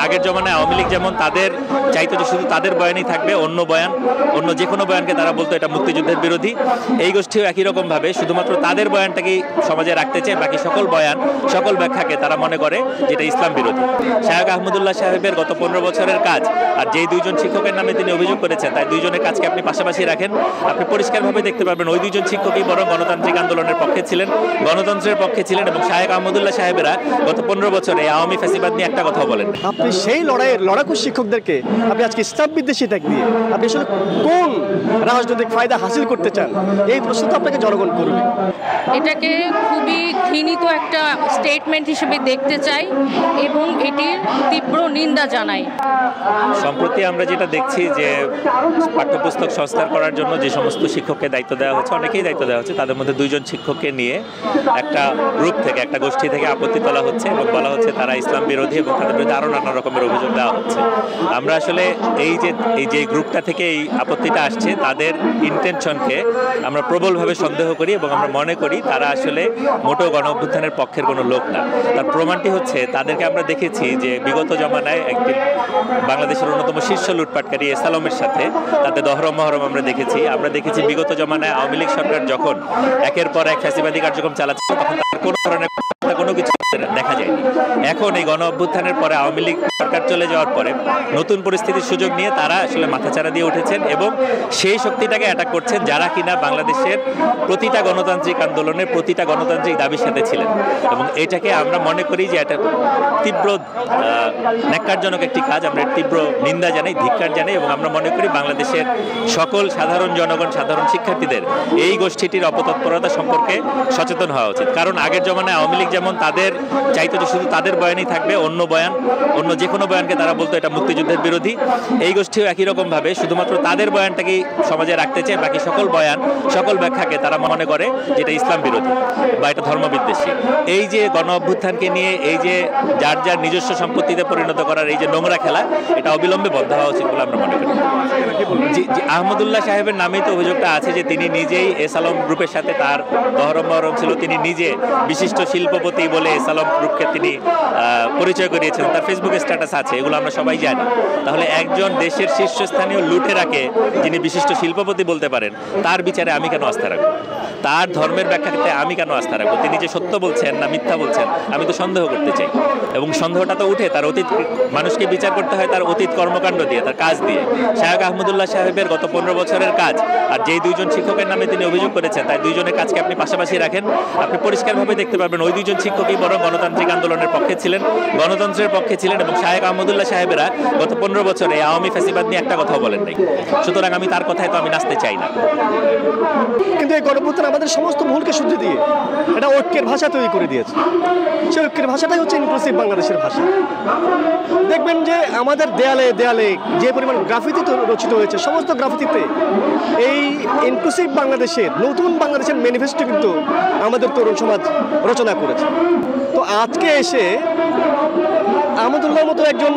আগের জমানায় আওয়ামী লীগ যেমন তাদের চাইতো যে শুধু তাদের বয়ানই থাকবে, অন্য যে কোনো বয়ানকে তারা বলতো এটা মুক্তিযুদ্ধের বিরোধী। এই গোষ্ঠীও একই রকম ভাবে শুধুমাত্র তাদের বয়ানটাকেই সমাজে রাখতে চায়, বাকি সকল বয়ান সকল ব্যাখ্যাকে তারা মনে করে যেটা ইসলাম বিরোধী। শায়খ আহমদুল্লাহ সাহেবের গত 15 বছরের কাজ আর যেই দুইজন শিক্ষকের নামে তিনি অভিযোগ করেছেন, তাই দুইজনের কাজকে আপনি পাশাপাশি রাখেন, আপনি পরিষ্কারভাবে দেখতে পারবেন ওই দুইজন শিক্ষকই বরং গণতান্ত্রিক আন্দোলনের পক্ষে ছিলেন, গণতন্ত্রের পক্ষে ছিলেন। এবং শায়খ আহমদুল্লাহ সাহেবেরা গত 15 বছরে আওয়ামী ফ্যাসিবাদ নিয়ে একটা কথাও বলেন। আপনি সেই লড়াকু শিক্ষকদেরকে আপনি আজকে ইসলাম বিদ্বেষী ট্যাগ দিয়ে আপনি আসলে কোন রাজনৈতিক ফায়দা হাসিল করতে চান, এই প্রশ্ন তো আপনাকে জনগণ করবে। এটাকে খুবই ঘৃণিত একটা স্টেটমেন্ট হিসেবে দেখতে চাই এবং এটির তীব্র নিন্দা জানাই। সম্প্রতি আমরা যেটা দেখছি যে পাঠ্যপুস্তক সংস্কার করার জন্য যে সমস্ত শিক্ষককে দায়িত্ব দেওয়া হচ্ছে, অনেকেই দায়িত্ব দেওয়া হচ্ছে, তাদের মধ্যে দুইজন শিক্ষককে নিয়ে একটা গ্রুপ থেকে, একটা গোষ্ঠী থেকে আপত্তি তোলা হচ্ছে এবং বলা হচ্ছে তারা ইসলাম বিরোধী এবং তাদের বিরুদ্ধে আরও নানা রকমের অভিযোগ দেওয়া হচ্ছে। আমরা আসলে এই যে গ্রুপটা থেকে এই আপত্তিটা আসছে, তাদের ইন্টেনশনকে আমরা প্রবলভাবে সন্দেহ করি এবং আমরা মনে করি তারা আসলে মোটেও গণ অভ্যুত্থানের পক্ষের কোনো লোক না। তার প্রমাণটি হচ্ছে তাদেরকে আমরা দেখেছি যে বিগত জমানায় একটি বাংলাদেশের অন্যতম শীর্ষ লুটপাটকারী এসালমের সাথে তাদের দহরম মহরম আমরা দেখেছি বিগত জমানায় আওয়ামী লীগ সরকার যখন একের পর এক ফ্যাসিবাদী কার্যক্রম চালাচ্ছে, তখন তাদের কোনো ধরনের কোনো কিছু দেখা যায়নি। এখন এই গণ অভ্যুত্থানের পরে আওয়ামী লীগ সরকার চলে যাওয়ার পরে নতুন পরিস্থিতির সুযোগ নিয়ে তারা আসলে মাথাচাড়া দিয়ে উঠেছেন এবং সেই শক্তিটাকে অ্যাটাক করছেন যারা কিনা বাংলাদেশের প্রতিটা গণতান্ত্রিক আন্দোলনের প্রতিটা গণতান্ত্রিক দাবির সাথে ছিলেন। এবং এটাকে আমরা মনে করি যে এটা তীব্র ন্যাক্কারজনক একটি কাজ। আমরা তীব্র নিন্দা জানাই, ধিক্কার জানাই এবং আমরা মনে করি বাংলাদেশের সকল সাধারণ জনগণ, সাধারণ শিক্ষার্থীদের এই গোষ্ঠীটির অপতৎপরতা সম্পর্কে সচেতন হওয়া উচিত। কারণ আগের জমানায় আওয়ামী লীগ যেমন তাদের চাইতো যে শুধু তাদের বয়ানই থাকবে, অন্য যে কোনো বয়ানকে তারা বলতো এটা মুক্তিযুদ্ধের বিরোধী। এই গোষ্ঠীও একই রকম ভাবে শুধুমাত্র তাদের বয়ানটাকেই সমাজে রাখতে চায়, বাকি সকল বয়ান সকল ব্যাখ্যাকে তারা মনে করে যেটা ইসলাম বিরোধী বা এটা ধর্মবিদ্বেষী। এই যে গণ অভ্যুত্থানকে নিয়ে এই যে যার নিজস্ব সম্পত্তিতে পরিণত করার এই যে নোংরা খেলা, এটা অবিলম্বে বন্ধ হওয়া উচিত বলে আমরা মনে করি। আহমদুল্লাহ সাহেবের নামেই তো অভিযোগটা আছে যে তিনি নিজেই এসালম গ্রুপের সাথে তার দহরম মহরম ছিল, তিনি নিজে বিশিষ্ট শিল্পপতি বলে এসালম গ্রুপকে তিনি পরিচয় করিয়েছেন, তার ফেসবুকে স্ট্যাটাস আছে, এগুলো আমরা সবাই জানি। তাহলে একজন দেশের শীর্ষস্থানীয় লুটেরাকে যিনি বিশিষ্ট শিল্পপতি বলতে পারেন, তার বিচারে আমি কেন আস্থা রাখবো? তার ধর্মের ব্যাখ্যাতে আমি কেন আস্থা রাখবো? তিনি যে সত্য বলছেন না মিথ্যা বলছেন আমি তো সন্দেহ করতে চাই। এবং সন্দেহটা তো উঠে তার অতীত, মানুষকে বিচার করতে হয় তার অতীত কর্মকাণ্ড দিয়ে, তার কাজ দিয়ে। শায়খ আহমদুল্লাহ সাহেবের গত 15 বছরের কাজ আর যেই দুইজন শিক্ষকের নামে তিনি অভিযোগ করেছেন, তাই দুইজনের কাজকে আপনি পাশাপাশি রাখেন, আপনি পরিষ্কারভাবে দেখতে পারবেন ওই দুইজন শিক্ষকই বরং গণতান্ত্রিক আন্দোলনের পক্ষে ছিলেন, গণতন্ত্রের পক্ষে ছিলেন। এবং শায়খ আহমদুল্লাহ সাহেবেরা গত 15 বছরে আওয়ামী ফ্যাসিবাদ নিয়ে একটা কথাও বলেন নাই। সুতরাং আমি তার কথায় তো আমি নাচতে চাই না। কিন্তু এই গণ অভ্যুত্থান আমাদের সমস্ত ভুলকে শুধরে দিয়ে এটা ঐক্যের ভাষা তৈরি করে দিয়েছে। সেই ঐক্যের ভাষাটাই হচ্ছে ইনক্লুসিভ বাংলাদেশের ভাষা। দেখবেন যে আমাদের দেয়ালে দেয়ালে যে পরিমাণ গ্রাফিতি রচিত হয়েছে, সমস্ত গ্রাফিতিতে এই ইনক্লুসিভ বাংলাদেশের, নতুন বাংলাদেশের ম্যানিফেস্টো কিন্তু আমাদের তরুণ সমাজ রচনা করেছে। তো আজকে এসে আহমদুল্লাহর মতো একজন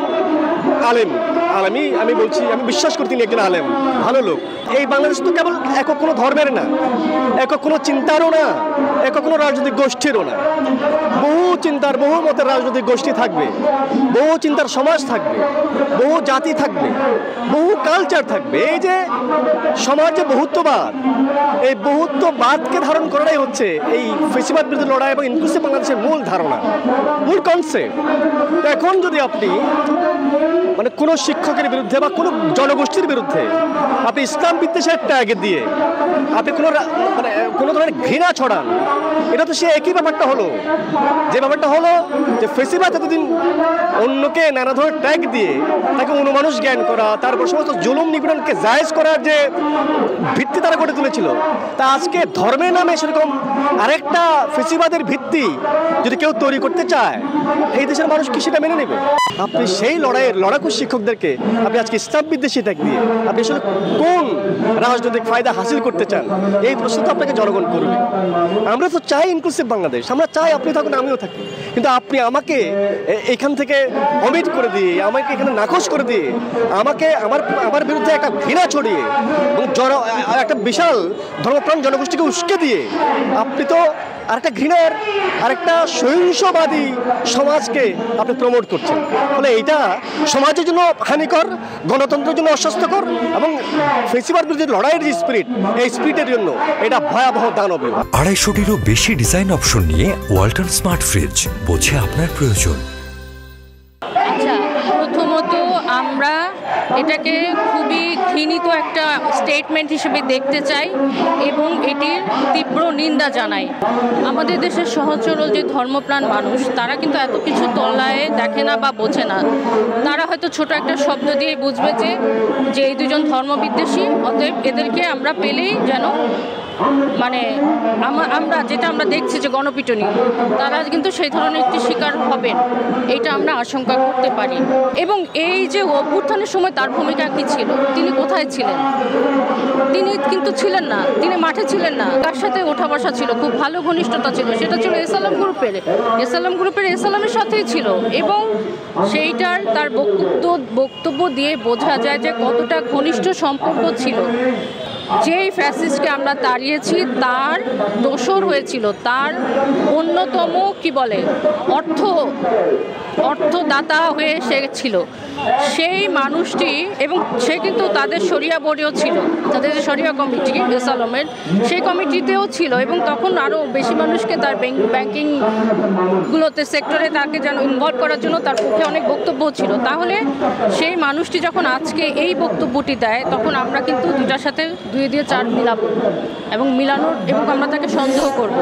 আমি বলছি, আমি বিশ্বাস করি তিনি একজন আলেম, ভালো লোক। এই বাংলাদেশ তো কেবল একক কোনো ধর্মের না, একক কোনো চিন্তারও না, একক কোনো রাজনৈতিক গোষ্ঠীরও না। বহু চিন্তার, বহু মতের রাজনৈতিক গোষ্ঠী থাকবে, বহু চিন্তার সমাজ থাকবে, বহু জাতি থাকবে, বহু কালচার থাকবে। এই যে সমাজে বহুত্ববাদ, এই বহুত্ববাদকে ধারণ করাটাই হচ্ছে এই ফ্যাসিবাদ বিরোধী লড়াই এবং ইনক্লুসিভ বাংলাদেশের মূল ধারণা, মূল কনসেপ্ট। এখন যদি আপনি মানে কোনো শিক্ষকের বিরুদ্ধে বা কোনো জনগোষ্ঠীর বিরুদ্ধে আপনি ইসলাম বিদ্বেষের ট্যাগ দিয়ে আপনি কোনো ধরনের ঘৃণা ছড়ান, এটা তো সে একই ব্যাপারটা হলো যে ফ্যাসিবাদ এতদিন অন্যকে নানা ধরনের ট্যাগ দিয়ে তাকে অনুমানুষ জ্ঞান করা, তারপর সমস্ত জুলুম নিপীড়নকে জায়েজ করার যে ভিত্তি তারা গড়ে তুলেছিল, তা আজকে ধর্মের নামে সেরকম আরেকটা ফ্যাসিবাদের ভিত্তি যদি কেউ তৈরি করতে চায়, এই দেশের মানুষ কি সেটা মেনে নেবে? আপনি সেই লড়াকু শিক্ষকদেরকে আপনি আজকে ইসলাম বিদ্বেষী ট্যাগ দিয়ে আপনি আসলে কোন রাজনৈতিক ফায়দা হাসিল করতে চান, এই প্রশ্ন তো আপনাকে জনগণ করবে। আমরা তো চাই ইনক্লুসিভ বাংলাদেশ, আমরা চাই আপনি থাকুন আমিও থাকি, কিন্তু আপনি আমাকে এখান থেকে অমিট করে দিয়ে, আমাকে এখানে নাকচ করে দিয়ে, আমাকে আমার বিরুদ্ধে একটা ঘৃণা ছড়িয়ে এবং একটা বিশাল ধর্মপ্রাণ জনগোষ্ঠীকে উস্কে দিয়ে আপনি তো আরেকটা ঘৃণার, আরেকটা সহিংসবাদী সমাজকে আপনি প্রমোট করছেন। ফলে এটা সমাজের জন্য হানিকর, গণতন্ত্রের জন্য অস্বাস্থ্যকর, এবং ফেসিবার বিরুদ্ধে লড়াইয়ের যে স্পিরিট, এই স্পিরিটের জন্য এটা ভয়াবহ দানবীয়। 250-টিরও বেশি ডিজাইন অপশন নিয়ে ওয়ালটন স্মার্ট ফ্রিজ, বোঝে আপনার প্রয়োজন। আচ্ছা, প্রথমত আমরা এটাকে খুবই ঘৃণিত একটা স্টেটমেন্ট হিসেবে দেখতে চাই এবং এটির তীব্র নিন্দা জানাই। আমাদের দেশের সহজ সরল যে ধর্মপ্রাণ মানুষ, তারা কিন্তু এত কিছু তলায় দেখে না বা বোঝে না। তারা হয়তো ছোট একটা শব্দ দিয়ে বুঝবে যে এই দুজন ধর্মবিদ্বেষী, অতএব এদেরকে আমরা পেলেই যেন মানে আমরা দেখছি যে গণপিটুনি, তারা কিন্তু সেই ধরনের একটি শিকার হবেন, এটা আমরা আশঙ্কা করতে পারি। এবং এই যে অভ্যুত্থানের সময় তার ভূমিকা কী ছিল, তিনি কোথায় ছিলেন? তিনি কিন্তু ছিলেন না, তিনি মাঠে ছিলেন না। তার সাথে ওঠা বসা ছিল, খুব ভালো ঘনিষ্ঠতা ছিল, সেটা ছিল এসএলএম গ্রুপের এসএলএমের সাথেই ছিল। এবং সেইটার তার বক্তব্য দিয়ে বোঝা যায় যে কতটা ঘনিষ্ঠ সম্পর্ক ছিল। যেই ফ্যাসিস্টকে আমরা তাড়িয়েছি তার দোসর হয়েছিল, তার অন্যতম অর্থদাতা হয়ে সে ছিল সেই মানুষটি। এবং সে কিন্তু তাদের শরিয়া বোর্ডেও ছিল, তাদের যে শরিয়া কমিটি এসএলএমের, সেই কমিটিতেও ছিল। এবং তখন আরও বেশি মানুষকে তার ব্যাংকিংগুলোতে সেক্টরে তাকে যেন ইনভলভ করার জন্য তার পক্ষে অনেক বক্তব্য ছিল। তাহলে সেই মানুষটি যখন আজকে এই বক্তব্যটি দেয়, তখন আমরা কিন্তু দুটার সাথে 2 দিয়ে 4 মিলাবো এবং আমরা তাকে সন্দেহ করব।